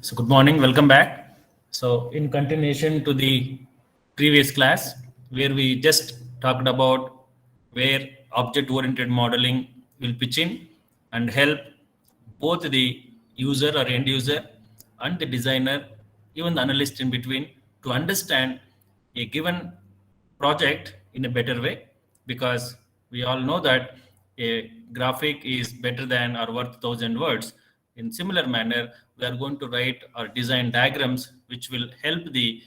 So good morning, welcome back. So in continuation to the previous class where we just talked about where object-oriented modeling will pitch in and help both the user or end user and the designer, even the analyst in between, to understand a given project in a better way, because we all know that a graphic is better than or worth 1,000 words. In similar manner, we are going to write or design diagrams which will help the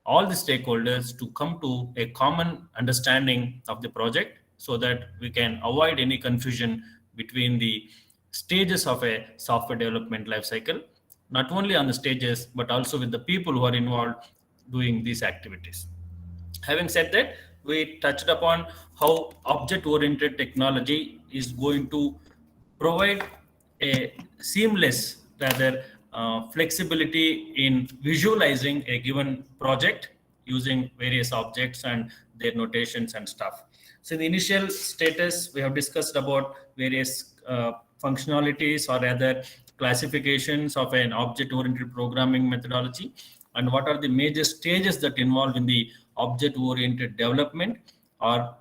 all the stakeholders to come to a common understanding of the project, so that we can avoid any confusion between the stages of a software development lifecycle, not only on the stages but also with the people who are involved doing these activities. Having said that, we touched upon how object oriented technology is going to provide a seamless, rather flexibility in visualizing a given project using various objects and their notations and stuff. So in the initial status, we have discussed about various functionalities or rather classifications of an object-oriented programming methodology, and what are the major stages that involve in the object-oriented development, or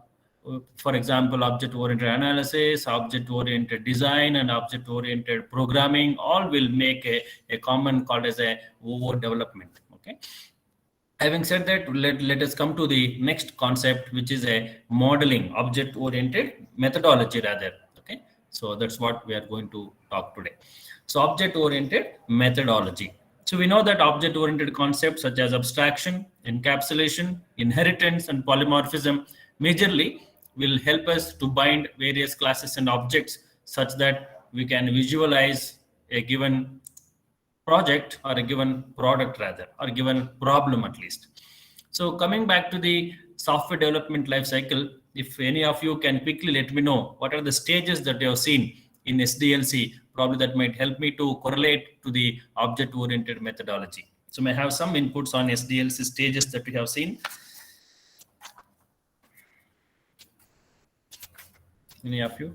for example, object-oriented analysis, object-oriented design, and object-oriented programming all will make a common called as a OO development. Okay. Having said that, let us come to the next concept, which is a modeling object-oriented methodology rather. Okay. So that's what we are going to talk today. So object-oriented methodology. So we know that object-oriented concepts such as abstraction, encapsulation, inheritance, and polymorphism majorly will help us to bind various classes and objects such that we can visualize a given project or a given product rather, or a given problem at least. So coming back to the software development life cycle, if any of you can quickly let me know what are the stages that you have seen in SDLC, probably that might help me to correlate to the object-oriented methodology. So may I have some inputs on SDLC stages that we have seen? Any of you?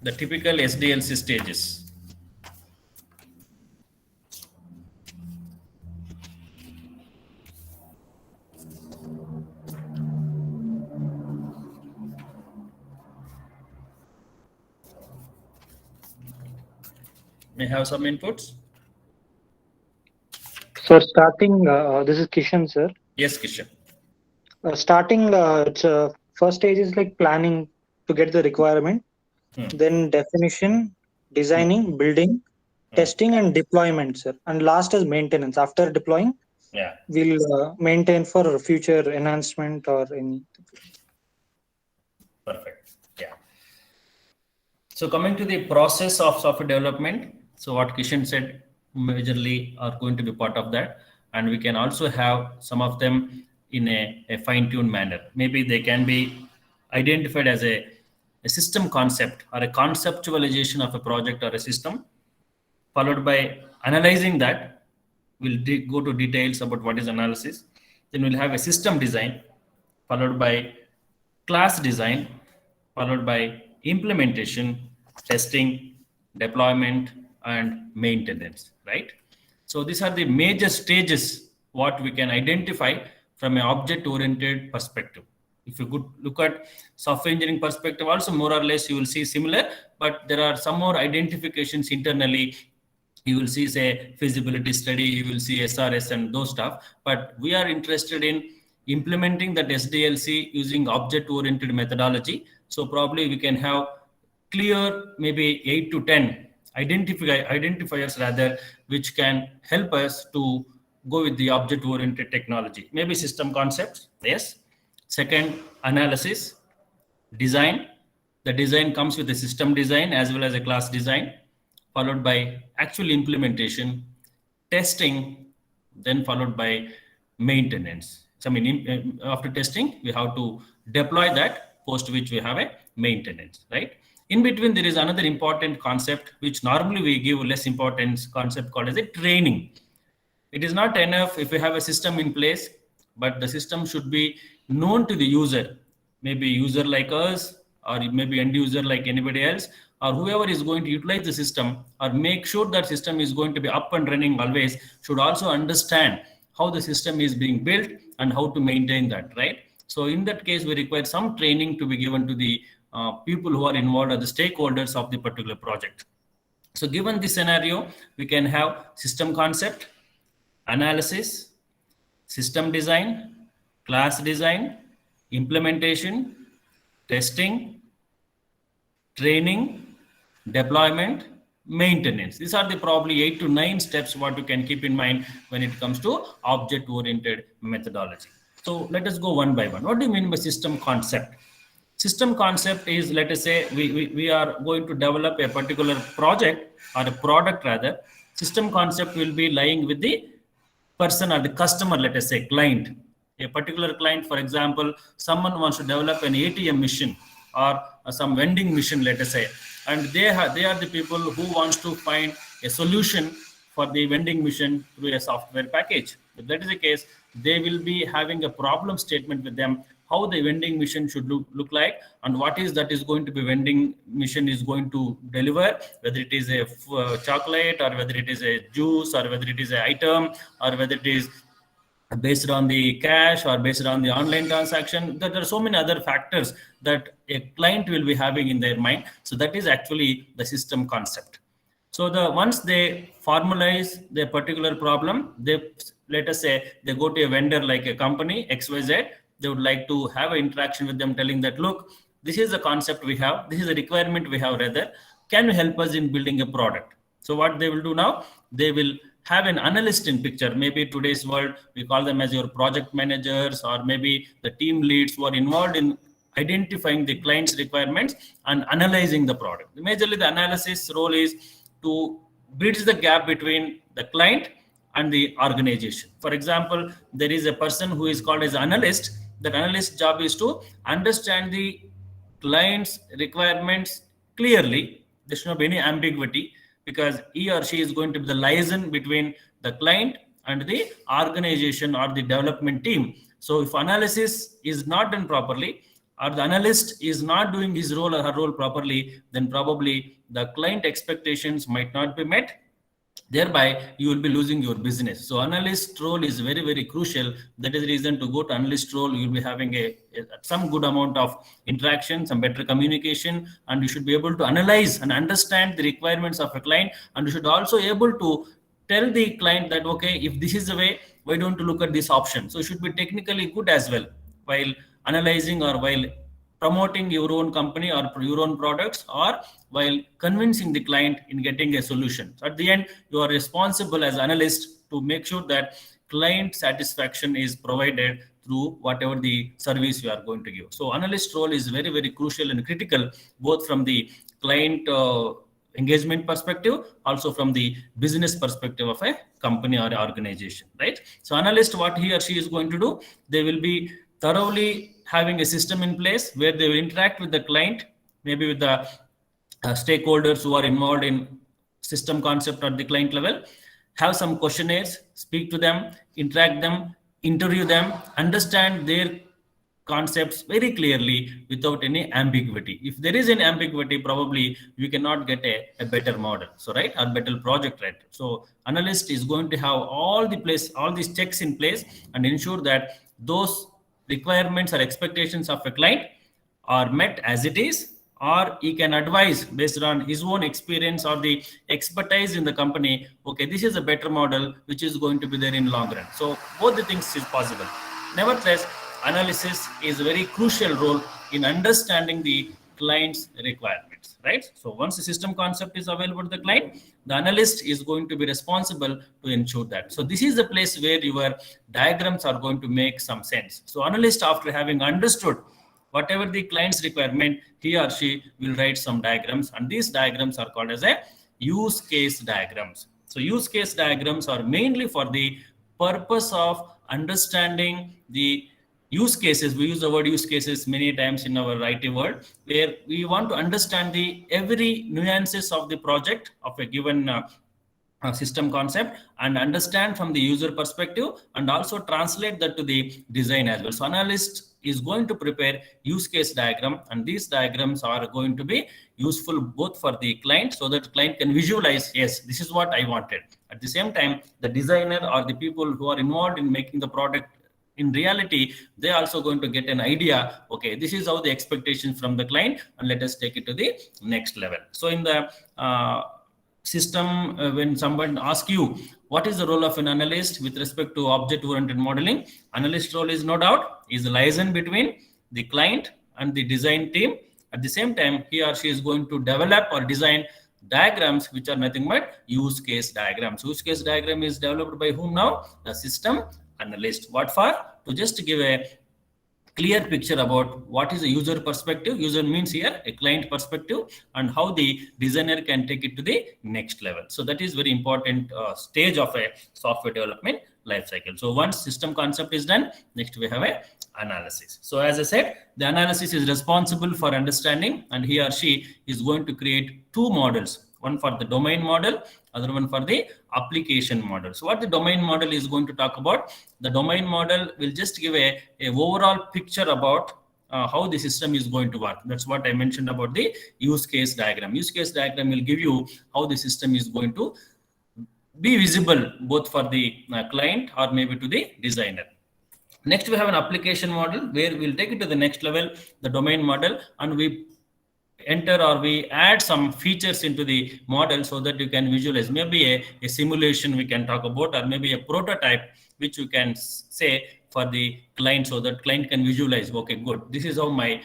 The typical SDLC stages. May I have some inputs? So starting, this is Kishan, sir. Yes, Kishan. Starting, it's first stage is like planning to get the requirement, then definition, designing, building, testing, and deployment, sir. And last is maintenance. After deploying, we'll maintain for future enhancement or any. Perfect. Yeah. So coming to the process of software development, so what Kishan said majorly are going to be part of that, and we can also have some of them in a fine-tuned manner. Maybe they can be identified as a system concept or a conceptualization of a project or a system, followed by analyzing that. We'll go to details about what is analysis. Then we'll have a system design, followed by class design, followed by implementation, testing, deployment, and maintenance, right? So these are the major stages what we can identify from an object-oriented perspective. If you could look at software engineering perspective, also more or less you will see similar, but there are some more identifications internally. You will see, say, feasibility study, you will see SRS and those stuff. But we are interested in implementing that SDLC using object-oriented methodology. So probably we can have clear maybe 8 to 10 identifiers rather, which can help us to go with the object-oriented technology. Maybe system concepts, yes. Second, analysis, design. The design comes with a system design as well as a class design, followed by actual implementation, testing, then followed by maintenance. So after testing, we have to deploy that, post which we have a maintenance, right? In between, there is another important concept, which normally we give less importance, concept called as a training. It is not enough if we have a system in place, but the system should be known to the user. Maybe user like us or maybe end user like anybody else, or whoever is going to utilize the system or make sure that system is going to be up and running always, should also understand how the system is being built and how to maintain that, right? So in that case, we require some training to be given to the people who are involved or the stakeholders of the particular project. So given this scenario, we can have system concept, analysis, system design, class design, implementation, testing, training, deployment, maintenance. These are the probably 8 to 9 steps what you can keep in mind when it comes to object-oriented methodology. So let us go one by one. What do you mean by system concept? System concept is, let us say, we are going to develop a particular project or a product rather. System concept will be lying with the person or the customer, let us say client. A particular client, for example, someone wants to develop an ATM machine or some vending machine, let us say, and they are the people who wants to find a solution for the vending machine through a software package. If that is the case, they will be having a problem statement with them, how the vending machine should look like, and what is that is going to be vending machine is going to deliver, whether it is a chocolate or whether it is a juice or whether it is an item or whether it is based on the cash or based on the online transaction. There are so many other factors that a client will be having in their mind. So that is actually the system concept. So once they formalize their particular problem, let us say they go to a vendor like a company XYZ, they would like to have an interaction with them telling that, look, this is the concept we have, this is the requirement we have rather, can you help us in building a product? So what they will do now, they will have an analyst in picture. Maybe today's world, we call them as your project managers or maybe the team leads who are involved in identifying the client's requirements and analyzing the product. Majorly the analysis role is to bridge the gap between the client and the organization. For example, there is a person who is called as analyst. That analyst job is to understand the client's requirements clearly. There should not be any ambiguity, because he or she is going to be the liaison between the client and the organization or the development team. So if analysis is not done properly, or the analyst is not doing his role or her role properly, then probably the client expectations might not be met. Thereby, you will be losing your business. So analyst role is very, very crucial. That is the reason to go to analyst role. You will be having some good amount of interaction, some better communication, and you should be able to analyze and understand the requirements of a client. And you should also be able to tell the client that, okay, if this is the way, why don't you look at this option? So you should be technically good as well while analyzing or while promoting your own company or your own products, or while convincing the client in getting a solution. So at the end, you are responsible as analyst to make sure that client satisfaction is provided through whatever the service you are going to give. So analyst role is very, very crucial and critical, both from the client engagement perspective, also from the business perspective of a company or organization, right? So analyst, what he or she is going to do, they will be thoroughly having a system in place where they will interact with the client, maybe with the stakeholders who are involved in system concept at the client level, have some questionnaires, speak to them, interact them, interview them, understand their concepts very clearly without any ambiguity. If there is an ambiguity, probably you cannot get a better model, so right, or better project, right? So analyst is going to have all these checks in place and ensure that those requirements or expectations of a client are met as it is, or he can advise based on his own experience or the expertise in the company, okay, this is a better model which is going to be there in long run. So both the things is possible. Nevertheless, analysis is a very crucial role in understanding the client's requirements, right? So once the system concept is available to the client, the analyst is going to be responsible to ensure that. So this is the place where your diagrams are going to make some sense. So analyst, after having understood whatever the client's requirement, he or she will write some diagrams, and these diagrams are called as a use case diagrams. So use case diagrams are mainly for the purpose of understanding the use cases. We use the word use cases many times in our IT world, where we want to understand the every nuances of the project of a given system concept and understand from the user perspective and also translate that to the design as well. So analyst is going to prepare use case diagram, and these diagrams are going to be useful both for the client so that client can visualize, yes, this is what I wanted. At the same time, the designer or the people who are involved in making the product, in reality, they're also going to get an idea, okay, this is how the expectations from the client, and let us take it to the next level. So in the system, when someone asks you what is the role of an analyst with respect to object oriented modeling, analyst role is no doubt is the liaison between the client and the design team. At the same time, he or she is going to develop or design diagrams which are nothing but use case diagrams. Use case diagram is developed by whom now? The system analyst. What for? To just give a clear picture about what is the user perspective. User means here a client perspective, and how the designer can take it to the next level. So that is very important stage of a software development life cycle. So once system concept is done, next we have a analysis. So as I said, the analysis is responsible for understanding, and he or she is going to create two models, one for the domain model, other one for the application model. So what the domain model is going to talk about, the domain model will just give a overall picture about how the system is going to work. That's what I mentioned about the use case diagram. Use case diagram will give you how the system is going to be visible both for the client or maybe to the designer. Next, we have an application model where we'll take it to the next level, the domain model, and we enter or we add some features into the model so that you can visualize. Maybe a simulation we can talk about, or maybe a prototype which you can say for the client so that client can visualize, okay, good, this is how my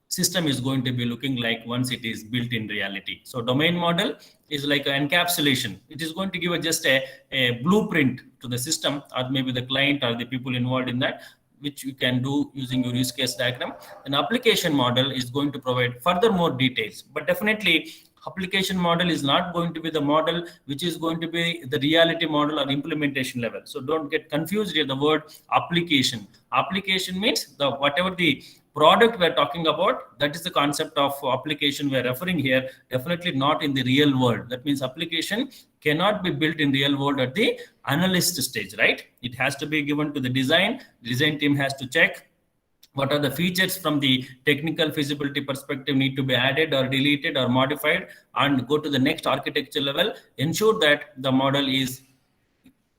system is going to be looking like once it is built in reality. So domain model is like an encapsulation. It is going to give just a blueprint to the system, or maybe the client or the people involved in that, which you can do using your use case diagram. An application model is going to provide further more details, but definitely application model is not going to be the model which is going to be the reality model or implementation level. So don't get confused here. The word application means the whatever the product we're talking about, that is the concept of application we're referring here, definitely not in the real world. That means application cannot be built in real world at the analyst stage, right? It has to be given to the design team has to check what are the features from the technical feasibility perspective need to be added or deleted or modified, and go to the next architecture level, ensure that the model is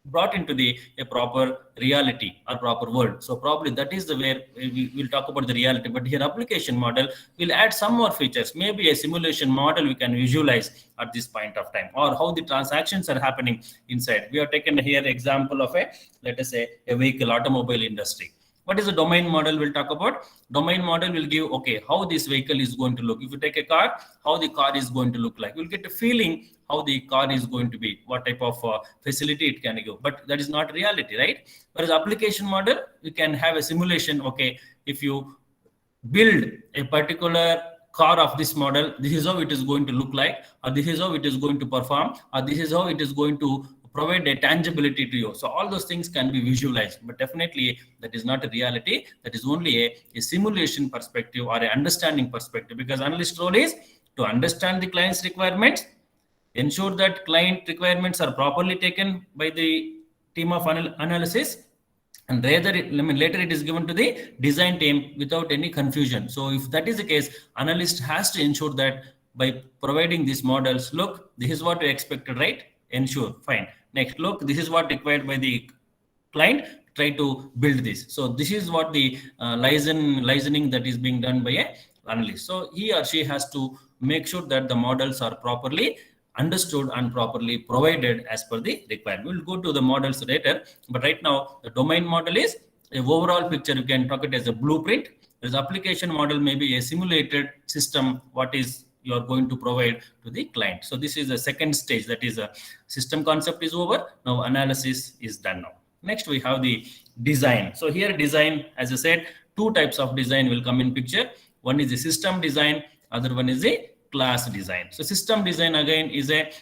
brought into a proper reality or proper world. So probably that is the way we will talk about the reality. But here application model will add some more features, maybe a simulation model we can visualize at this point of time, or how the transactions are happening inside. We have taken here example of let us say a vehicle, automobile industry. What is the domain model we'll talk about? Domain model will give, okay, how this vehicle is going to look. If you take a car, how the car is going to look like. We'll get a feeling how the car is going to be, what type of facility it can give. But that is not reality, right? Whereas application model, you can have a simulation. Okay, if you build a particular car of this model, this is how it is going to look like, or this is how it is going to perform, or this is how it is going to provide a tangibility to you. So all those things can be visualized, but definitely that is not a reality. That is only a simulation perspective or an understanding perspective, because analyst role is to understand the client's requirements, ensure that client requirements are properly taken by the team of analysis, and later it is given to the design team without any confusion. So if that is the case, analyst has to ensure that by providing these models, look, this is what we expected, right? Ensure, fine. Next, look, this is what required by the client, try to build this. So this is what the licensing that is being done by a analyst. So he or she has to make sure that the models are properly understood and properly provided as per the requirement. We'll go to the models later, but right now the domain model is an overall picture. You can talk it as a blueprint. There's application model, maybe a simulated system, what is you are going to provide to the client. So this is the second stage, that is a system concept is over. Now analysis is done now. Next we have the design. So here design, as I said, two types of design will come in picture. One is the system design, other one is a class design. So system design again is a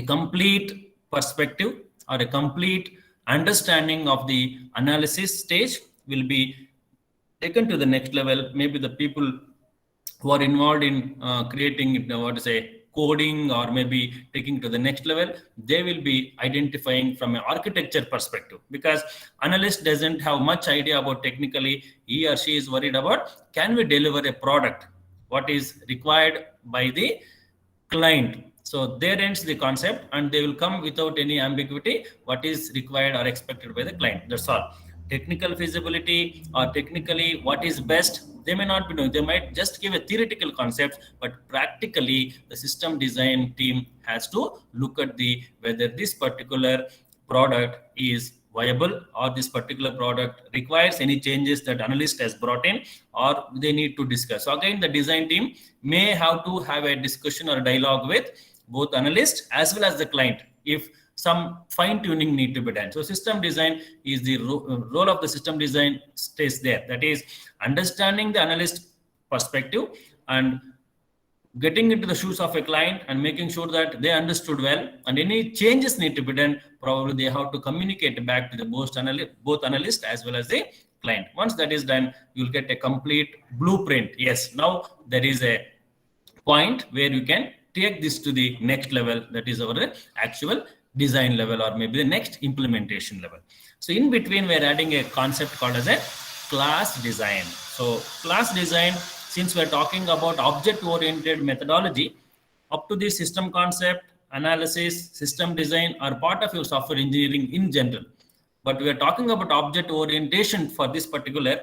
complete perspective or a complete understanding of the analysis stage will be taken to the next level. Maybe the people who are involved in creating coding or maybe taking to the next level, they will be identifying from an architecture perspective, because analyst doesn't have much idea about technically. He or she is worried about, can we deliver a product what is required by the client. So there ends the concept, and they will come without any ambiguity what is required or expected by the client. That's all. Technical feasibility or technically what is best, they may not be knowing. They might just give a theoretical concept, but practically the system design team has to look at the whether this particular product is viable or this particular product requires any changes that analyst has brought in, or they need to discuss. So again, the design team may have to have a discussion or a dialogue with both analyst as well as the client if some fine tuning need to be done. So system design is the role of the system design stays there. That is understanding the analyst perspective and getting into the shoes of a client and making sure that they understood well, and any changes need to be done, probably they have to communicate back to the both analyst as well as the client. Once that is done, you'll get a complete blueprint. Yes, now there is a point where you can take this to the next level, that is our actual design level or maybe the next implementation level. So in between, we're adding a concept called as a class design. So class design, since we're talking about object-oriented methodology, up to the system concept, analysis, system design are part of your software engineering in general. But we are talking about object orientation for this particular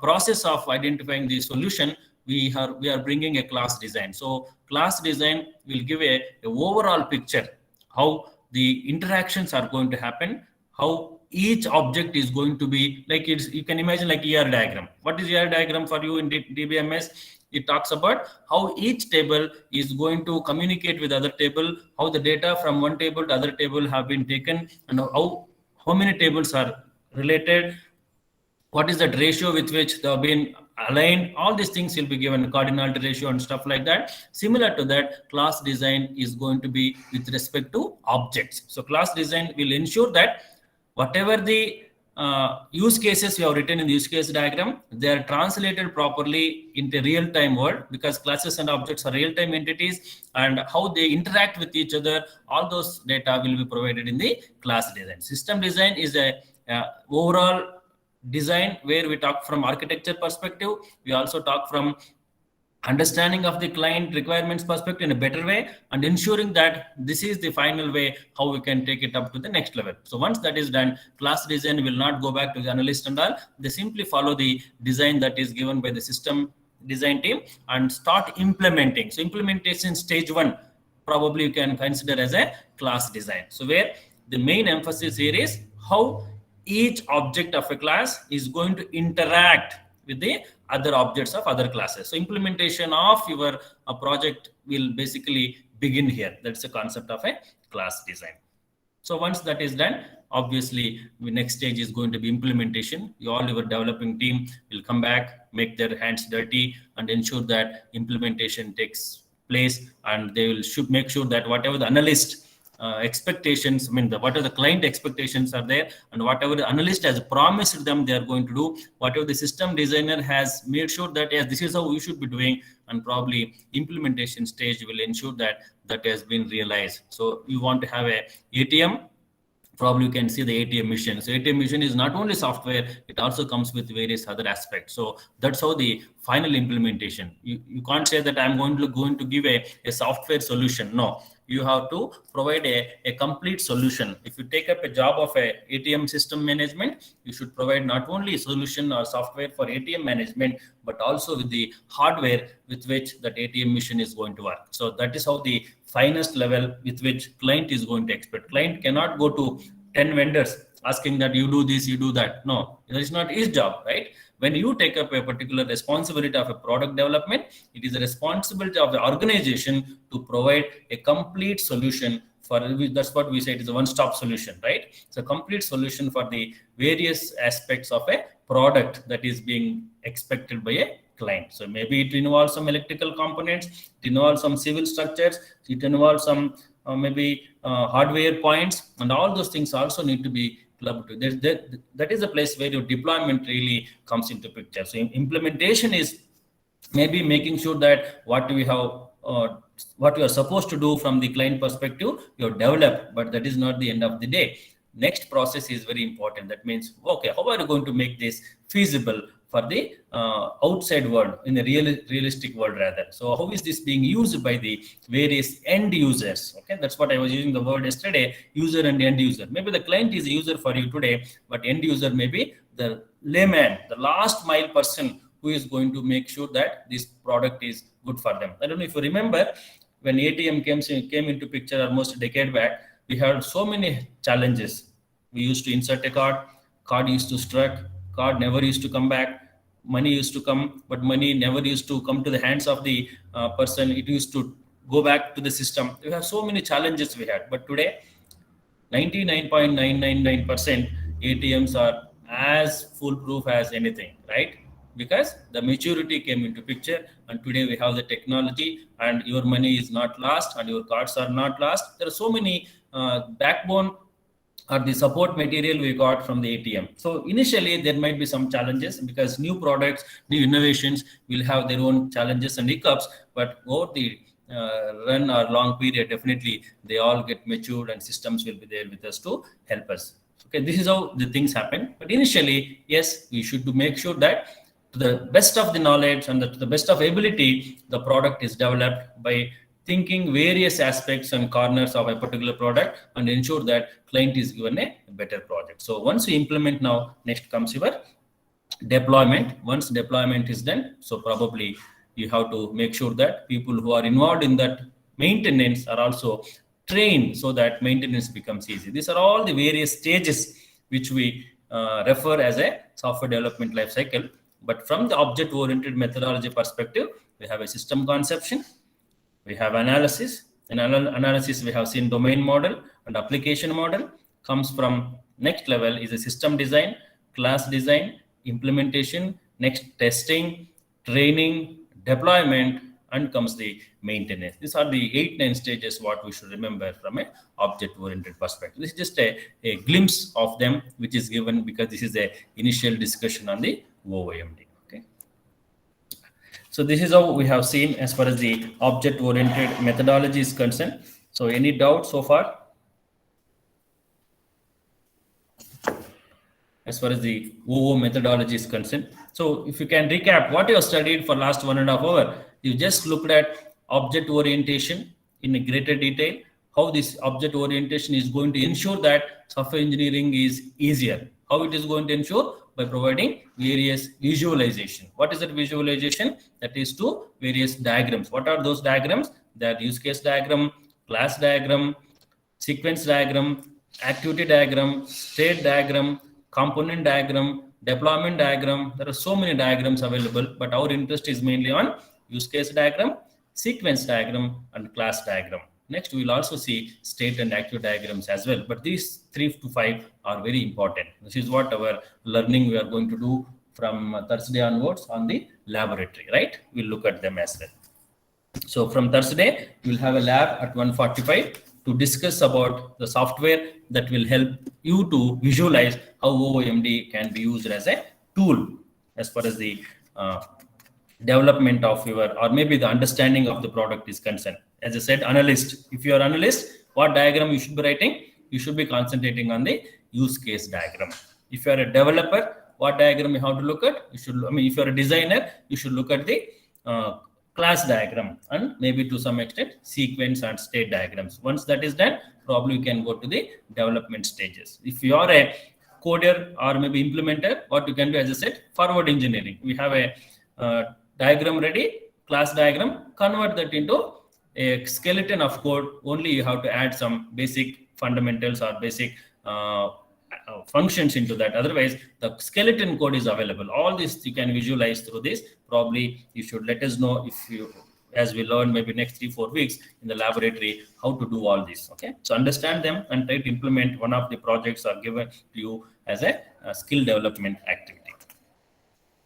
process of identifying the solution. We are bringing a class design. So class design will give a overall picture how the interactions are going to happen, how each object is going to be like it's, you can imagine like ER diagram. What is ER diagram for you in DBMS? It talks about how each table is going to communicate with other table, how the data from one table to other table have been taken, and how many tables are related, what is that ratio with which they have been aligned. All these things will be given, cardinality ratio and stuff like that. Similar to that, class design is going to be with respect to objects. So class design will ensure that whatever the use cases you have written in the use case diagram, they are translated properly into real-time world, because classes and objects are real-time entities, and how they interact with each other, all those data will be provided in the class design. System design is a overall design where we talk from architecture perspective. We also talk from understanding of the client requirements perspective in a better way, and ensuring that this is the final way how we can take it up to the next level. So once that is done, class design will not go back to the analyst and all. They simply follow the design that is given by the system design team and start implementing. So implementation stage 1 probably you can consider as a class design. So where the main emphasis here is how each object of a class is going to interact with the other objects of other classes. So implementation of your project will basically begin here. That's the concept of a class design. So once that is done, obviously the next stage is going to be implementation. All your developing team will come back, make their hands dirty, and ensure that implementation takes place, and they will make sure that whatever the analyst expectations, whatever the client expectations are there, and whatever the analyst has promised them they are going to do, whatever the system designer has made sure that yes, this is how we should be doing, and probably implementation stage will ensure that that has been realized. So you want to have a ATM, probably you can see the ATM mission. So ATM mission is not only software, it also comes with various other aspects. So that's how the final implementation. You can't say that I'm going to give a software solution. No, you have to provide a complete solution. If you take up a job of a ATM system management, you should provide not only a solution or software for ATM management, but also with the hardware with which that ATM machine is going to work. So that is how the finest level with which client is going to expect. Client cannot go to 10 vendors asking that you do this, you do that. No, that is not his job, right? When you take up a particular responsibility of a product development, it is a responsibility of the organization to provide a complete solution for, that's what we say, it is a one-stop solution, right? It's a complete solution for the various aspects of a product that is being expected by a client. So maybe it involves some electrical components, it involves some civil structures, it involves some maybe hardware points, and all those things also need to be clubbed. That is a place where your deployment really comes into picture. So implementation is maybe making sure that what we have what you are supposed to do from the client perspective, you have developed, but that is not the end of the day. Next process is very important. That means, okay, how are you going to make this feasible for the outside world, in a realistic world rather? So how is this being used by the various end users? Okay, that's what I was using the word yesterday, user and end user. Maybe the client is a user for you today, but end user may be the layman, the last mile person who is going to make sure that this product is good for them. I don't know if you remember, when ATM came into picture almost a decade back, we had so many challenges. We used to insert a card used to struck, card never used to come back, money used to come, but money never used to come to the hands of the person. It used to go back to the system. We have so many challenges we had, but today 99.999% ATMs are as foolproof as anything, right? Because the maturity came into picture, and today we have the technology, and your money is not lost and your cards are not lost. There are so many backbone or the support material we got from the ATM. So initially there might be some challenges because new products, new innovations will have their own challenges and hiccups, but over the run or long period, definitely they all get matured and systems will be there with us to help us. Okay, this is how the things happen. But initially, yes, we should make sure that to the best of the knowledge and to the best of ability, the product is developed by thinking various aspects and corners of a particular product and ensure that client is given a better project. So once we implement now, next comes your deployment. Once deployment is done, so probably you have to make sure that people who are involved in that maintenance are also trained so that maintenance becomes easy. These are all the various stages which we refer as a software development life cycle. But from the object-oriented methodology perspective, we have a system conception, we have analysis. In analysis, we have seen domain model and application model. Comes from next level is a system design, class design, implementation, next testing, training, deployment, and comes the maintenance. These are the 8-9 stages what we should remember from a object-oriented perspective. This is just a glimpse of them, which is given because this is a initial discussion on the OOMD. Okay. So this is how we have seen as far as the object-oriented methodology is concerned. So any doubt so far? As far as the OO methodology is concerned. So if you can recap what you have studied for last 1.5 hours, you just looked at object orientation in a greater detail, how this object orientation is going to ensure that software engineering is easier. How it is going to ensure? By providing various visualization. What is that visualization? That is to various diagrams. What are those diagrams? That use case diagram, class diagram, sequence diagram, activity diagram, state diagram, component diagram, deployment diagram. There are so many diagrams available, but our interest is mainly on use case diagram, sequence diagram, and class diagram. Next, we will also see state and active diagrams as well. But these 3 to 5 are very important. This is what our learning we are going to do from Thursday onwards on the laboratory, right? We'll look at them as well. So from Thursday, we'll have a lab at 1:45 to discuss about the software that will help you to visualize how OOMD can be used as a tool as far as the development of your, or maybe the understanding of the product is concerned. As I said, analyst. If you are analyst, what diagram you should be writing? You should be concentrating on the use case diagram. If you are a developer, what diagram you have to look at? You should, if you are a designer, you should look at the class diagram and maybe to some extent sequence and state diagrams. Once that is done, probably you can go to the development stages. If you are a coder or maybe implementer, what you can do, as I said, forward engineering. We have a diagram ready, class diagram, convert that into a skeleton of code. Only you have to add some basic fundamentals or basic functions into that. Otherwise, the skeleton code is available. All this you can visualize through this. Probably you should let us know if you, as we learn maybe next 3-4 weeks in the laboratory, how to do all this. Okay, so understand them and try to implement one of the projects are given to you as a skill development activity.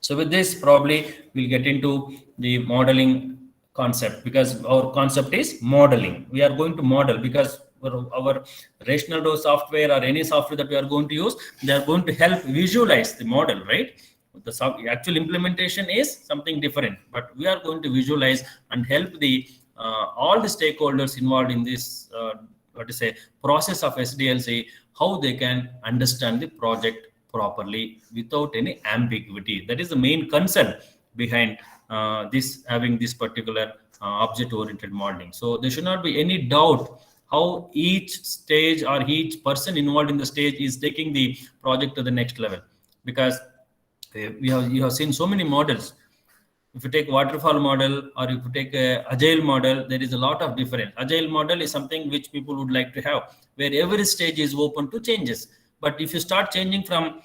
So with this, probably we'll get into the modeling concept, because our concept is modeling. We are going to model because our RationalDough software or any software that we are going to use, they are going to help visualize the model, right? The actual implementation is something different, but we are going to visualize and help the all the stakeholders involved in this process of SDLC, how they can understand the project properly without any ambiguity. That is the main concern behind this having this particular object-oriented modeling. So there should not be any doubt how each stage or each person involved in the stage is taking the project to the next level, because you have seen so many models. If you take waterfall model or if you take a agile model, there is a lot of difference. Agile model is something which people would like to have, where every stage is open to changes. But if you start changing from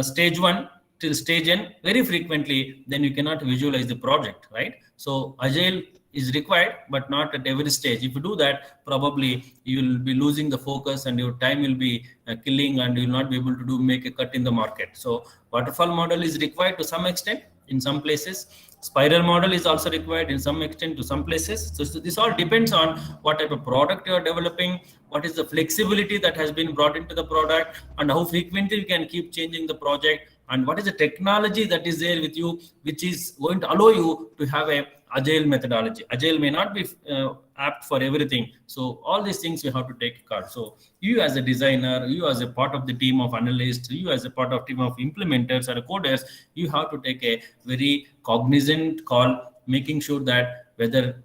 stage 1 till stage n very frequently, then you cannot visualize the project, right? So agile is required, but not at every stage. If you do that, probably you will be losing the focus and your time will be killing, and you will not be able to make a cut in the market. So waterfall model is required to some extent in some places. Spiral model is also required in some extent to some places. So this all depends on what type of product you are developing, what is the flexibility that has been brought into the product, and how frequently you can keep changing the project, and what is the technology that is there with you, which is going to allow you to have a agile methodology. Agile may not be apt for everything. So all these things you have to take care. So you as a designer, you as a part of the team of analysts, you as a part of team of implementers or coders, you have to take a very cognizant call, making sure that whether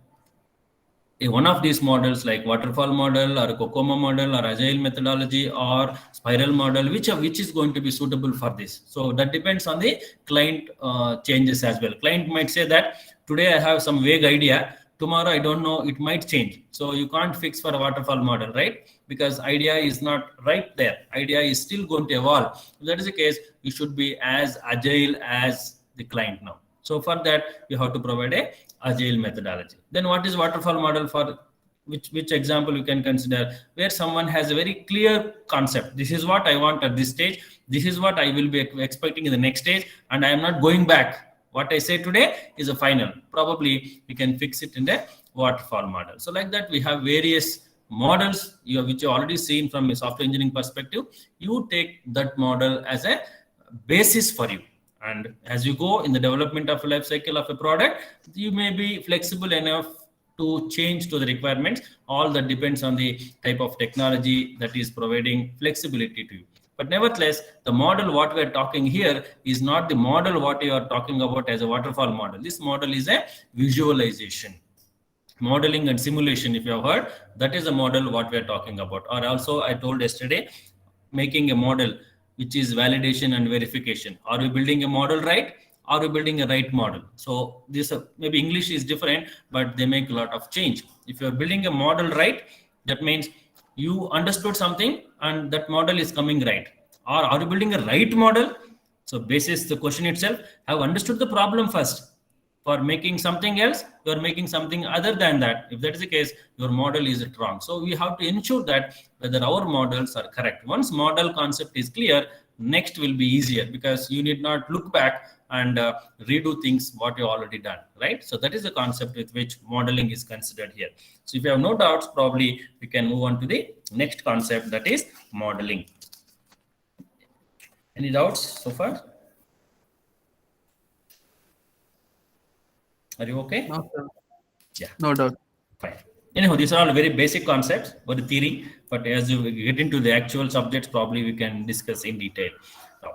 one of these models like waterfall model or COCOMO model or agile methodology or spiral model, which is going to be suitable for this. So that depends on the client changes as well. Client might say that today I have some vague idea, tomorrow I don't know, it might change. So you can't fix for a waterfall model, right? Because idea is not right there. Idea is still going to evolve. If that is the case, you should be as agile as the client now. So for that, you have to provide a agile methodology. Then what is waterfall model for? Which example you can consider, where someone has a very clear concept. This is what I want at this stage. This is what I will be expecting in the next stage, and I am not going back. What I say today is a final. Probably we can fix it in the waterfall model. So like that, we have various models which you already seen from a software engineering perspective. You take that model as a basis for you. And as you go in the development of a life cycle of a product, you may be flexible enough to change to the requirements. All that depends on the type of technology that is providing flexibility to you. But nevertheless, the model what we are talking here is not the model what you are talking about as a waterfall model. This model is a visualization. Modeling and simulation, if you have heard, that is a model what we are talking about. Or also, I told yesterday, making a model which is validation and verification. Are we building a model right? Are we building a right model? So this maybe English is different, but they make a lot of change. If you're building a model right, that means you understood something and that model is coming right. Or are you building a right model? So basis the question itself, have understood the problem first. For making something else, you are making something other than that. If that is the case, your model is wrong. So we have to ensure that whether our models are correct. Once model concept is clear, next will be easier, because you need not look back and redo things what you already done, right? So that is the concept with which modeling is considered here. So if you have no doubts, probably we can move on to the next concept, that is modeling. Any doubts so far? Are you okay? No, sir. Yeah. No doubt. Fine. Anyhow, these are all very basic concepts for the theory, but as you get into the actual subjects, probably we can discuss in detail. Now,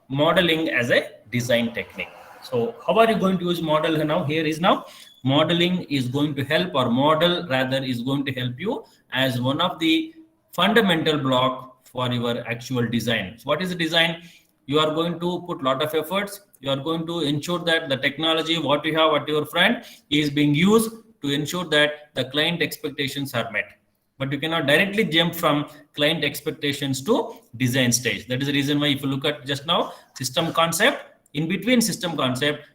modeling as a design technique. So how are you going to use model now? Here is now modeling is going to help, or model rather is going to help you as one of the fundamental block for your actual design. So what is the design? You are going to put a lot of efforts. You are going to ensure that the technology, what you have at your front, is being used to ensure that the client expectations are met. But you cannot directly jump from client expectations to design stage. That is the reason why if you look at just now, system concept, in between system concept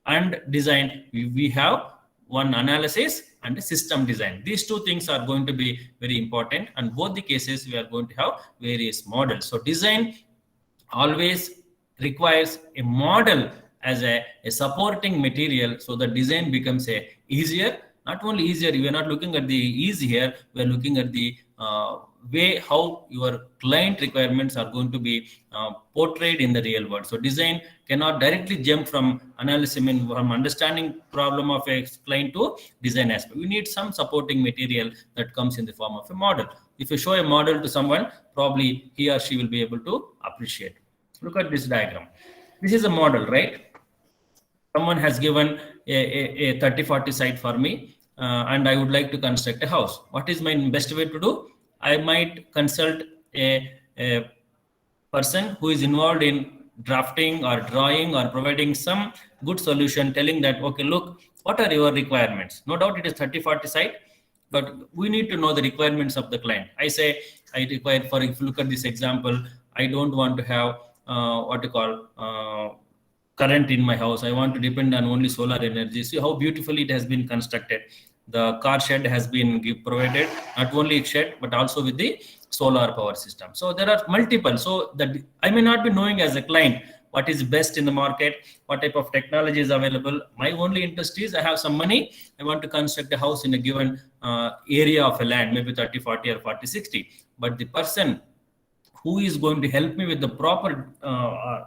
and design, we have one analysis and a system design. These two things are going to be very important, and both the cases we are going to have various models. So design always requires a model as a supporting material, so the design becomes easier. Not only easier, we are not looking at the ease here, we are looking at the way how your client requirements are going to be portrayed in the real world. So design cannot directly jump from analysis, from understanding problem of a client to design aspect. We need some supporting material that comes in the form of a model. If you show a model to someone, probably he or she will be able to appreciate. Look at this diagram. This is a model, right? Someone has given a 30-40 site for me, and I would like to construct a house. What is my best way to do? I might consult a person who is involved in drafting or drawing or providing some good solution, telling that, okay, look, what are your requirements? No doubt it is 30-40 site, but we need to know the requirements of the client. I say, I require, for if you look at this example, I don't want to have what you call current in my house. I want to depend on only solar energy. See how beautifully it has been constructed. The car shed has been provided, not only shed, but also with the solar power system. So there are multiple. So that I may not be knowing as a client what is best in the market, what type of technology is available. My only interest is I have some money. I want to construct a house in a given area of a land, maybe 30-40 or 40-60. But the person who is going to help me with the proper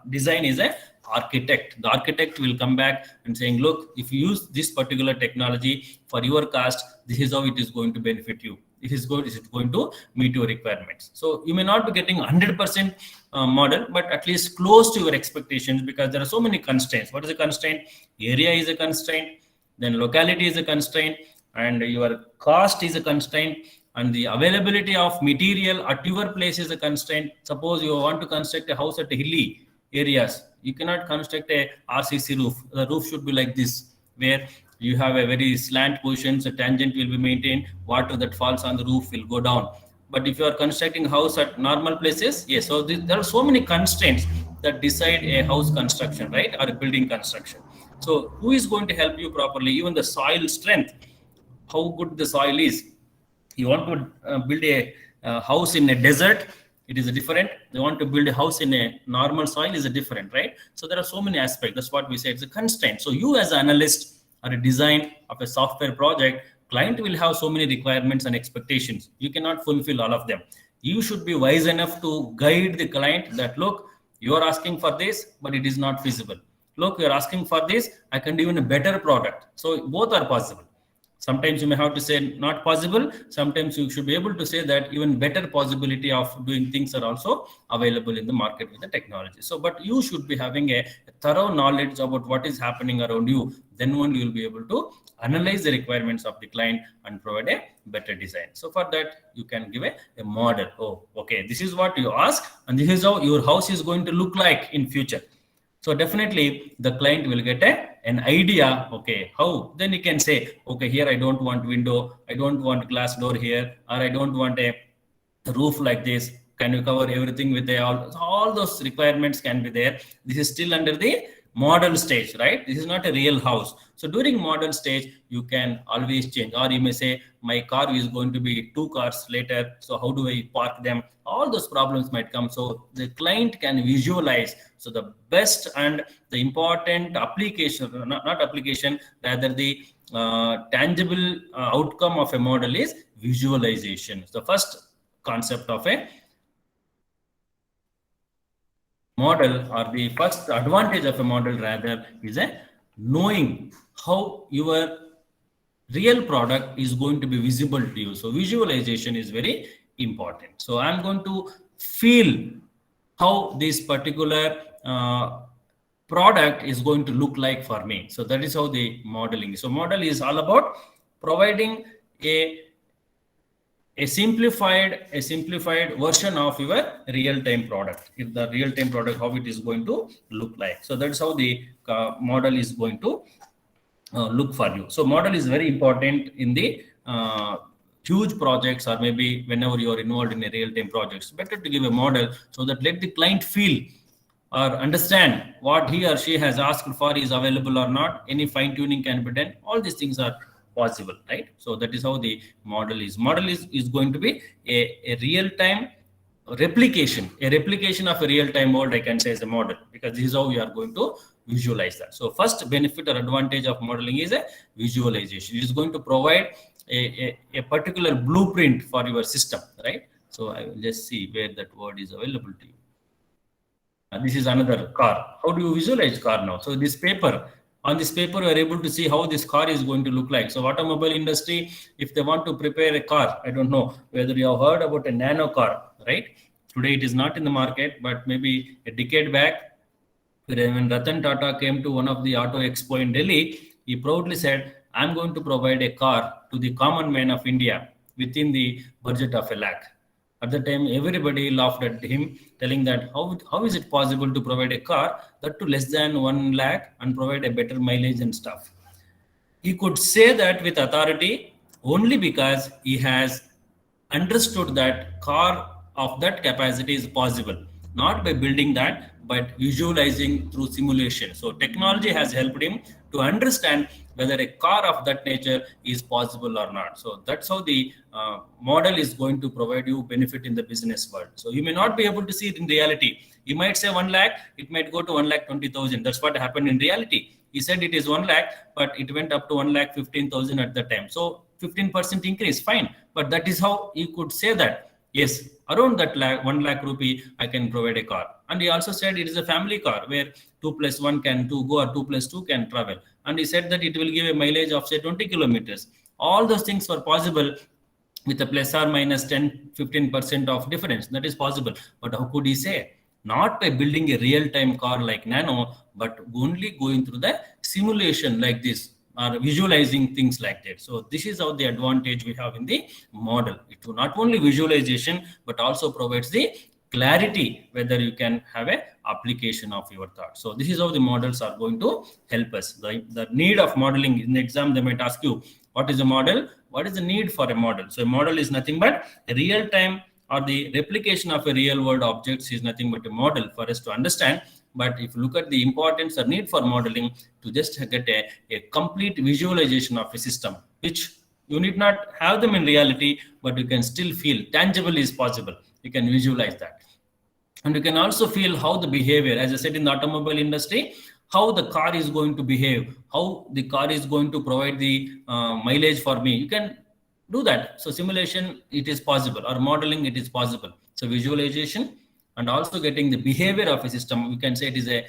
design is a architect. The architect will come back and saying, look, if you use this particular technology for your cost, this is how it is going to benefit you. It is going to meet your requirements. So you may not be getting 100% model, but at least close to your expectations, because there are so many constraints. What is a constraint? Area is a constraint, then locality is a constraint, and your cost is a constraint, and the availability of material at your place is a constraint. Suppose you want to construct a house at hilly areas, you cannot construct a RCC roof. The roof should be like this, where you have a very slant position, so tangent will be maintained, water that falls on the roof will go down. But if you are constructing a house at normal places, yes, so there are so many constraints that decide a house construction, right, or a building construction. So who is going to help you properly? Even the soil strength, how good the soil is. You want to build a house in a desert, it is a different. They want to build a house in a normal soil is a different, right? So there are so many aspects. That's what we say. It's a constraint. So you as an analyst or a design of a software project, client will have so many requirements and expectations. You cannot fulfill all of them. You should be wise enough to guide the client that, look, you are asking for this, but it is not feasible. Look, you're asking for this, I can do even a better product. So both are possible. Sometimes you may have to say not possible. Sometimes you should be able to say that even better possibility of doing things are also available in the market with the technology. So, but you should be having a thorough knowledge about what is happening around you. Then only you will be able to analyze the requirements of the client and provide a better design. So for that, you can give a model. Oh, okay, this is what you ask, and this is how your house is going to look like in future. So definitely the client will get an idea, okay, how, then he can say, okay, here I don't want window, I don't want glass door here, or I don't want a roof like this. Can you cover everything with all those requirements can be there. This is still under the model stage, right? This is not a real house. So during model stage, you can always change, or you may say, my car is going to be 2 cars later. So how do I park them? All those problems might come. So the client can visualize. So the best and the important application, not application, rather the tangible outcome of a model is visualization. So the first concept of a model, or the first advantage of a model rather, is a knowing how your real product is going to be visible to you. So visualization is very important. So I'm going to feel how this particular product is going to look like for me. So that is how the modeling is. So model is all about providing a simplified version of your real-time product. If the real-time product, how it is going to look like. So that's how the model is going to look for you. So model is very important in the huge projects, or maybe whenever you are involved in a real-time projects. Better to give a model so that let the client feel or understand what he or she has asked for is available or not. Any fine-tuning can be done. All these things are possible, right? So that is how the model is. Model is going to be a real-time replication, of a real-time world, I can say, as a model, because this is how we are going to visualize that. So first benefit or advantage of modeling is a visualization. It is going to provide a particular blueprint for your system, right? So I will just see where that word is available to you. This is another car. How do you visualize car now? So this paper, on this paper, we are able to see how this car is going to look like. So automobile industry, if they want to prepare a car, I don't know whether you have heard about a nano car, right? Today it is not in the market, but maybe a decade back, when Ratan Tata came to one of the auto expo in Delhi, he proudly said, I'm going to provide a car to the common man of India within the budget of $1 lakh. At the time, everybody laughed at him, telling that how is it possible to provide a car that to less than 1 lakh and provide a better mileage and stuff. He could say that with authority only because he has understood that car of that capacity is possible, not by building that, but visualizing through simulation. So technology has helped him to understand whether a car of that nature is possible or not. So that's how the model is going to provide you benefit in the business world. So you may not be able to see it in reality. You might say 1 lakh, it might go to 1,20,000. That's what happened in reality. He said it is 1 lakh, but it went up to 1,15,000 at the time. So 15% increase, fine. But that is how he could say that, yes, around that 1 lakh rupee, I can provide a car. And he also said it is a family car where 2 plus 1 can 2 go or 2 plus 2 can travel. And he said that it will give a mileage of say 20 kilometers. All those things were possible with a plus or minus 10-15% of difference. That is possible. But how could he say? Not by building a real-time car like Nano, but only going through the simulation like this, or visualizing things like that. So this is how the advantage we have in the model. It will not only visualization, but also provides the clarity whether you can have a application of your thought. So this is how the models are going to help us. The need of modeling in the exam, they might ask you, what is a model? What is the need for a model? So a model is nothing but a real time or the replication of a real world objects is nothing but a model for us to understand. But if you look at the importance or need for modeling, to just get a complete visualization of a system, which you need not have them in reality, but you can still feel tangible is possible. You can visualize that. And you can also feel how the behavior, as I said in the automobile industry, how the car is going to behave, how the car is going to provide the mileage for me. You can do that. So simulation, it is possible, or modeling, it is possible. So visualization and also getting the behavior of a system, we can say it is a,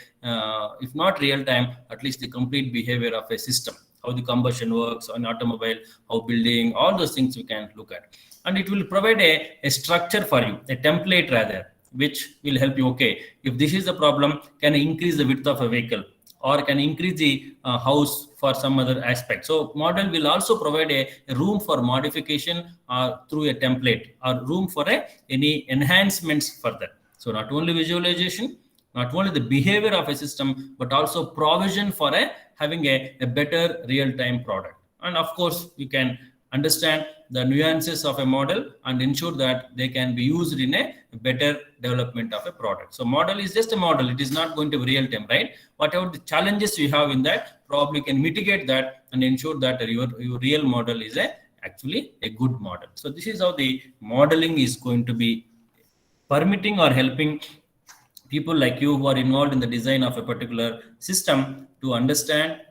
if not real time, at least the complete behavior of a system, how the combustion works on automobile, how building, all those things we can look at. And it will provide a structure for you, a template rather, which will help you, okay, if this is the problem, can I increase the width of a vehicle, or can increase the house for some other aspect. So model will also provide a room for modification through a template, or room for any enhancements further. So not only visualization, not only the behavior of a system, but also provision for having a better real-time product. And of course, you can understand the nuances of a model and ensure that they can be used in a better development of a product. So model is just a model. It is not going to be real time, right? Whatever the challenges you have in that, probably can mitigate that and ensure that your real model is actually a good model. So this is how the modeling is going to be permitting or helping people like you who are involved in the design of a particular system to understand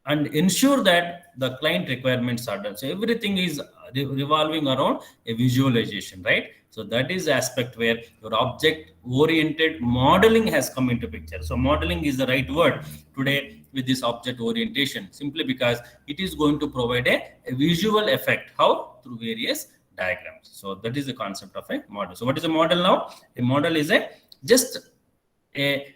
and ensure that the client requirements are done. So everything is revolving around a visualization, right? So that is the aspect where your object-oriented modeling has come into picture. So modeling is the right word today with this object orientation, simply because it is going to provide a visual effect. How? Through various diagrams. So that is the concept of a model. So what is a model now? A model is just a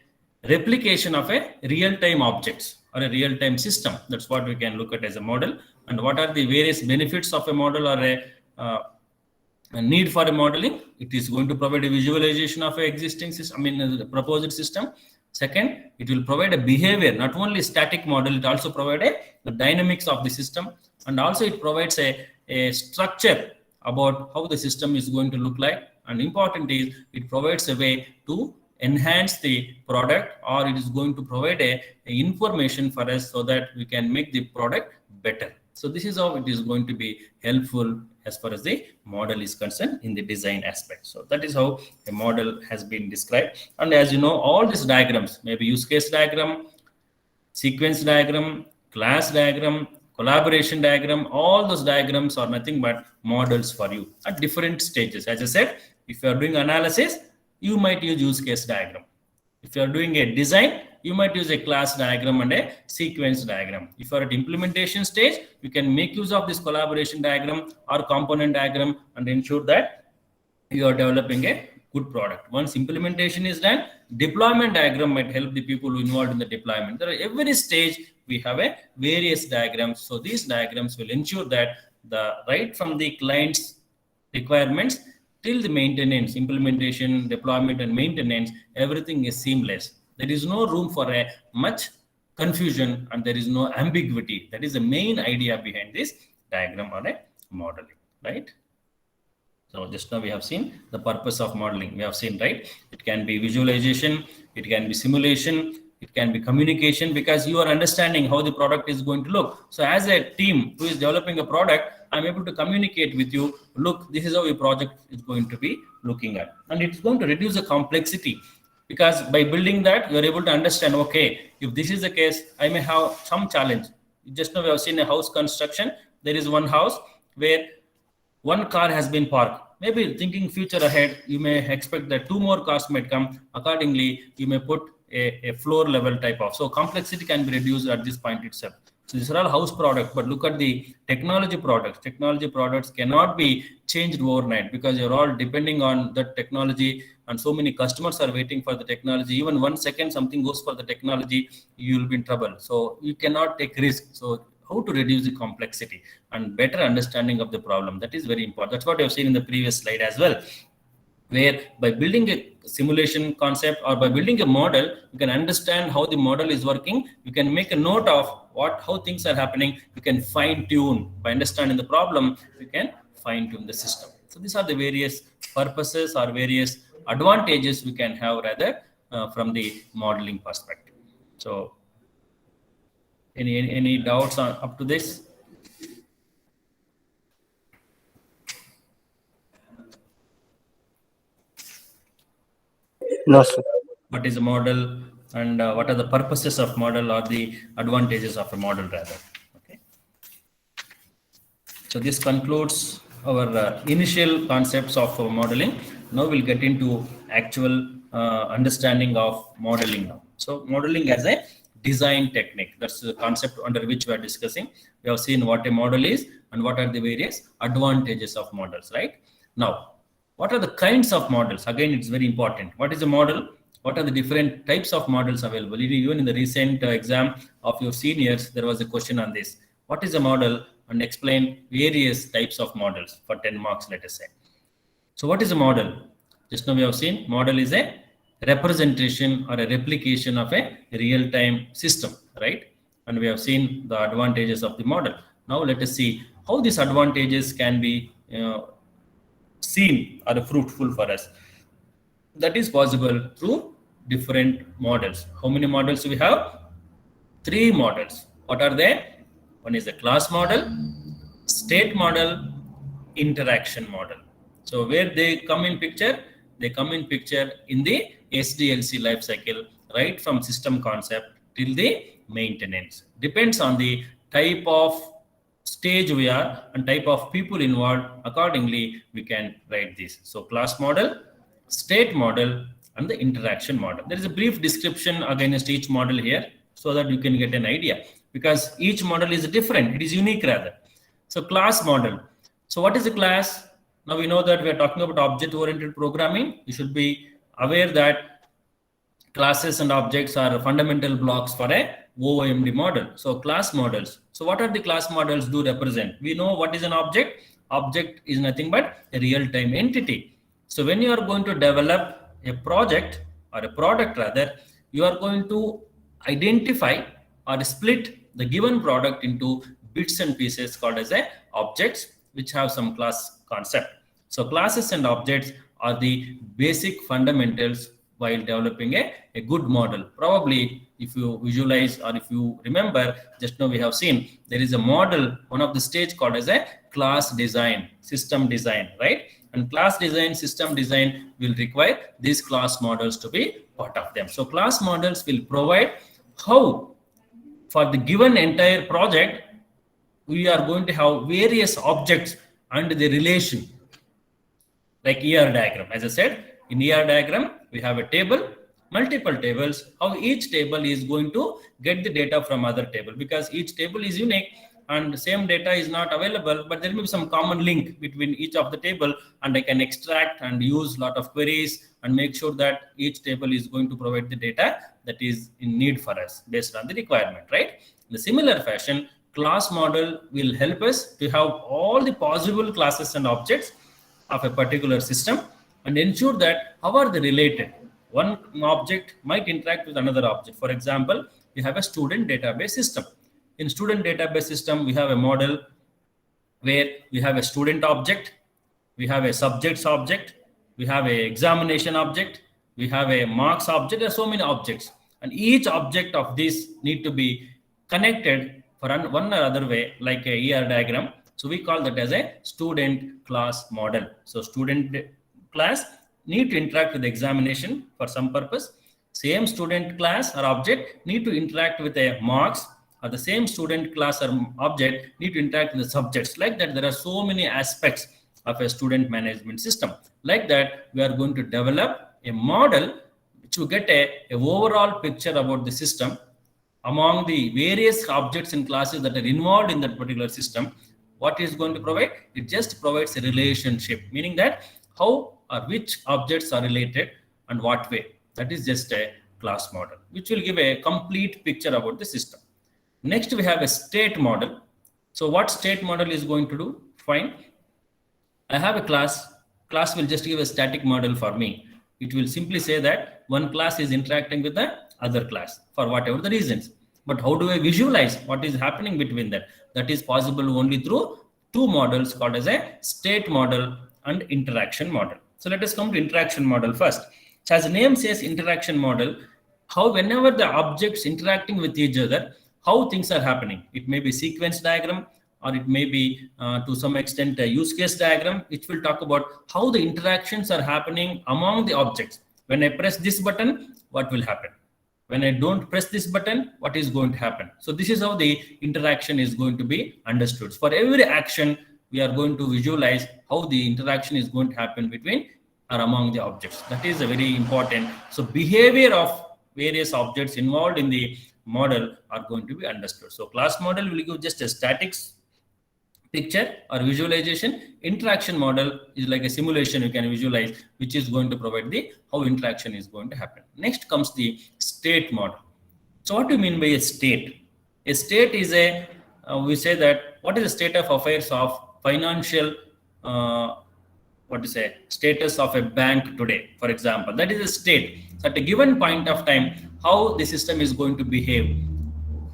replication of a real-time objects or a real-time system. That's what we can look at as a model. And what are the various benefits of a model or a need for a modeling? It is going to provide a visualization of an existing system, a proposed system. Second, it will provide a behavior, not only static model, it also provide the dynamics of the system. And also it provides a structure about how the system is going to look like. And important is it provides a way to enhance the product, or it is going to provide a information for us so that we can make the product better. So this is how it is going to be helpful as far as the model is concerned in the design aspect. So that is how a model has been described. And as you know, all these diagrams, maybe use case diagram, sequence diagram, class diagram, collaboration diagram, all those diagrams are nothing but models for you at different stages. As I said, if you are doing analysis, you might use case diagram. If you are doing a design, you might use a class diagram and a sequence diagram. If you are at implementation stage, you can make use of this collaboration diagram or component diagram and ensure that you are developing a good product. Once implementation is done, deployment diagram might help the people involved in the deployment. There are every stage we have a various diagrams. So these diagrams will ensure that the right from the client's requirements till the maintenance, implementation, deployment, and maintenance, everything is seamless. There is no room for a much confusion and there is no ambiguity. That is the main idea behind this diagram or a modeling, right? So just now we have seen the purpose of modeling. We have seen, right? It can be visualization, it can be simulation, it can be communication, because you are understanding how the product is going to look. So as a team who is developing a product, I'm able to communicate with you, look, this is how your project is going to be looking at. And it's going to reduce the complexity, because by building that, you're able to understand, okay, if this is the case, I may have some challenge. Just now we have seen a house construction. There is one house where one car has been parked. Maybe thinking future ahead, you may expect that 2 more cars might come. Accordingly, you may put a floor level type of. So complexity can be reduced at this point itself. So these are all house products, but look at the technology products. Technology products cannot be changed overnight because you're all depending on the technology, and so many customers are waiting for the technology. Even 1 second something goes for the technology, you will be in trouble. So you cannot take risk. So how to reduce the complexity and better understanding of the problem, that is very important. That's what I've seen in the previous slide as well, where by building a simulation concept or by building a model, you can understand how the model is working. You can make a note of how things are happening. You can fine tune. By understanding the problem, you can fine tune the system. So these are the various purposes or various advantages we can have rather from the modeling perspective. So any doubts on up to this? No, sir. What is a model, and what are the purposes of model or the advantages of a model rather? Okay. So this concludes our initial concepts of modeling. Now we'll get into actual understanding of modeling now. So modeling as a design technique, that's the concept under which we are discussing. We have seen what a model is and what are the various advantages of models, right? Now, what are the kinds of models? Again, it's very important. What is a model? What are the different types of models available? Even in the recent exam of your seniors, there was a question on this. What is a model? And explain various types of models for 10 marks, let us say. So what is a model? Just now we have seen model is a representation or a replication of a real-time system, right? And we have seen the advantages of the model. Now let us see how these advantages can be seen or fruitful for us. That is possible through different models. How many models do we have? 3 models. What are they? One is the class model, state model, interaction model. So where they come in picture? They come in picture in the SDLC life cycle, right from system concept till the maintenance. Depends on the type of stage we are and type of people involved. Accordingly, we can write this. So class model, state model, and the interaction model. There is a brief description against each model here so that you can get an idea, because each model is different. It is unique rather. So class model. So what is a class? Now we know that we are talking about object-oriented programming. You should be aware that classes and objects are fundamental blocks for a OOMD model. So class models. So what are the class models do represent? We know what is an object. Object is nothing but a real-time entity. So when you are going to develop a project or a product rather, you are going to identify or split the given product into bits and pieces called as a objects, which have some class concept. So classes and objects are the basic fundamentals while developing a good model. Probably if you visualize or if you remember, just now we have seen there is a model, one of the stage called as a class design, system design, right? And class design, system design will require these class models to be part of them. So class models will provide how for the given entire project, we are going to have various objects and the relation, like ER diagram. As I said, in ER diagram, we have a table, multiple tables, how each table is going to get the data from other table, because each table is unique and the same data is not available, but there may be some common link between each of the table, and I can extract and use a lot of queries and make sure that each table is going to provide the data that is in need for us based on the requirement, right? In a similar fashion, class model will help us to have all the possible classes and objects of a particular system and ensure that how are they related. One object might interact with another object. For example, we have a student database system. In student database system, we have a model where we have a student object, we have a subjects object, we have a examination object, we have a marks object. There are so many objects, and each object of this need to be connected for one or other way, like a ER diagram. So we call that as a student class model. So student class need to interact with the examination for some purpose. Same student class or object need to interact with a marks, or the same student class or object need to interact with the subjects. Like that, there are so many aspects of a student management system. Like that, we are going to develop a model to get a overall picture about the system among the various objects and classes that are involved in that particular system. What is going to provide? It just provides a relationship, meaning that how or which objects are related and what way. That is just a class model, which will give a complete picture about the system. Next, we have a state model. So what state model is going to do? Fine. I have a class. Class will just give a static model for me. It will simply say that one class is interacting with the other class for whatever the reasons. But how do I visualize what is happening between that? That is possible only through two models called as a state model and interaction model. So let us come to interaction model first. So as the name says, interaction model, how whenever the objects interacting with each other, how things are happening. It may be sequence diagram, or it may be to some extent a use case diagram, which will talk about how the interactions are happening among the objects. When I press this button, what will happen? When I don't press this button, what is going to happen? So this is how the interaction is going to be understood. For every action, we are going to visualize how the interaction is going to happen between or among the objects. That is a very important. So behavior of various objects involved in the model are going to be understood. So class model will give just a static picture or visualization. Interaction model is like a simulation you can visualize, which is going to provide the how interaction is going to happen. Next comes the state model. So what do you mean by a state? A state is a, we say that what is the state of affairs of financial, status of a bank today, for example. That is a state. So at a given point of time, how the system is going to behave.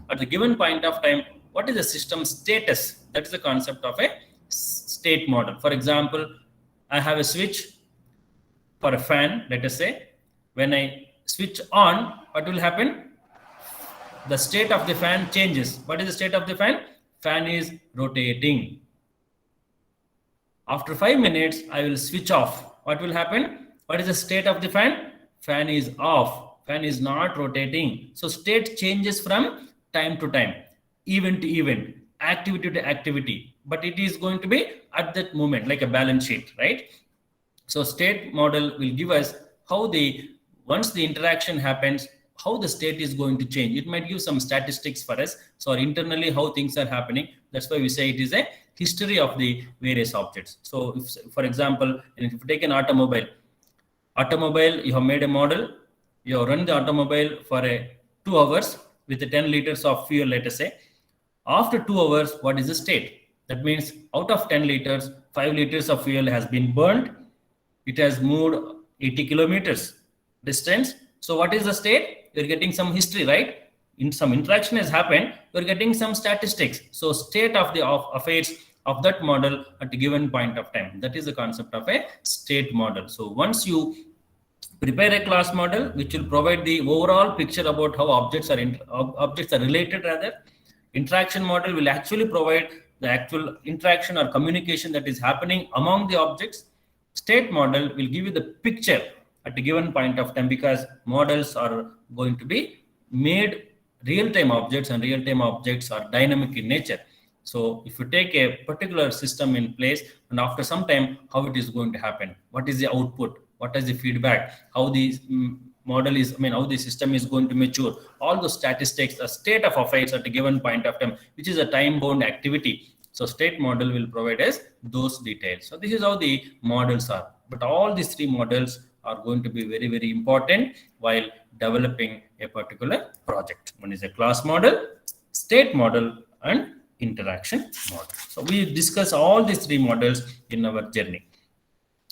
At a given point of time, what is the system status? That is the concept of a state model. For example, I have a switch for a fan, let us say. When I switch on, what will happen? The state of the fan changes. What is the state of the fan? Fan is rotating. After 5 minutes, I will switch off. What will happen? What is the state of the fan? Fan is off. Fan is not rotating. So state changes from time to time, event to event, activity to activity. But it is going to be at that moment, like a balance sheet, right? So state model will give us how once the interaction happens, how the state is going to change. It might give some statistics for us. So internally, how things are happening. That's why we say it is a history of the various objects. So if, for example, if you take an automobile, you have made a model, you have run the automobile for 2 hours with 10 liters of fuel, let us say. After 2 hours, what is the state? That means out of 10 liters, 5 liters of fuel has been burned. It has moved 80 kilometers distance. So what is the state? You're getting some history, right? In some interaction has happened, you're getting some statistics. So state of the affairs of that model at a given point of time. That is the concept of a state model. So once you prepare a class model, which will provide the overall picture about how objects are related rather, interaction model will actually provide the actual interaction or communication that is happening among the objects. State model will give you the picture at a given point of time, because models are going to be made real-time objects, and real-time objects are dynamic in nature. So if you take a particular system in place, and after some time, how it is going to happen? What is the output? What is the feedback? How the model is, how the system is going to mature? All those statistics, the state of affairs at a given point of time, which is a time-bound activity. So state model will provide us those details. So this is how the models are. But all these three models are going to be very, very important while developing a particular project. One is a class model, state model, and interaction model. So we discuss all these three models in our journey.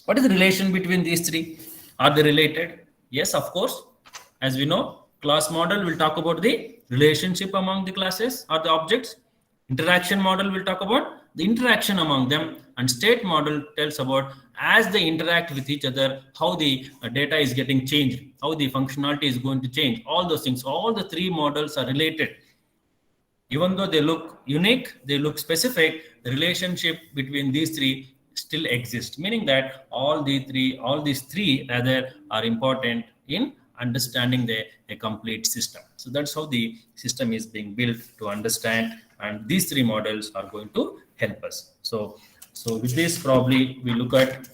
What is the relation between these three? Are they related? Yes, of course. As we know, class model will talk about the relationship among the classes or the objects. Interaction model will talk about the interaction among them, and state model tells about as they interact with each other, how the data is getting changed, how the functionality is going to change, all those things. All the three models are related. Even though they look unique, they look specific, the relationship between these three still exists, meaning that all these three rather are important in understanding a complete system. So that's how the system is being built to understand, and these three models are going to help us. So with this, probably we look at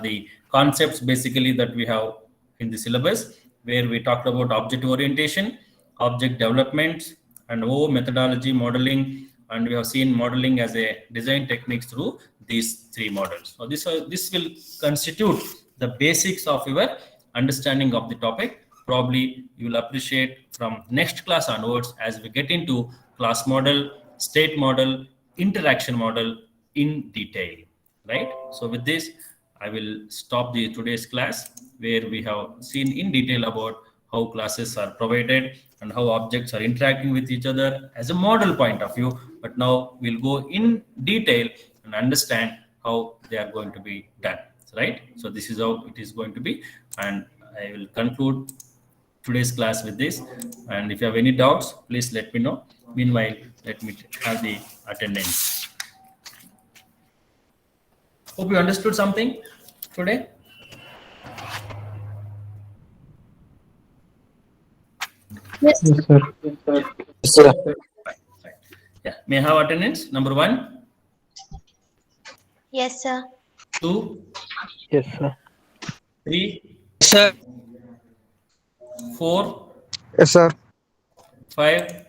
the concepts basically that we have in the syllabus, where we talked about object orientation, object development, and methodology modeling, and we have seen modeling as a design technique through these three models. So this will constitute the basics of your understanding of the topic. Probably you will appreciate from next class onwards as we get into class model, state model, interaction model in detail, right? So with this, I will stop the today's class, where we have seen in detail about how classes are provided and how objects are interacting with each other as a model point of view. But now we'll go in detail and understand how they are going to be done, right? So this is how it is going to be, and I will conclude today's class with this. And if you have any doubts, please let me know. Meanwhile, let me have the attendance. Hope you understood something today. Yes, sir. Yes, sir. Fine. Yeah. May I have attendance? Number 1, Yes, sir. 2, Yes, sir. 3, Sir. 4, Yes, sir. 5,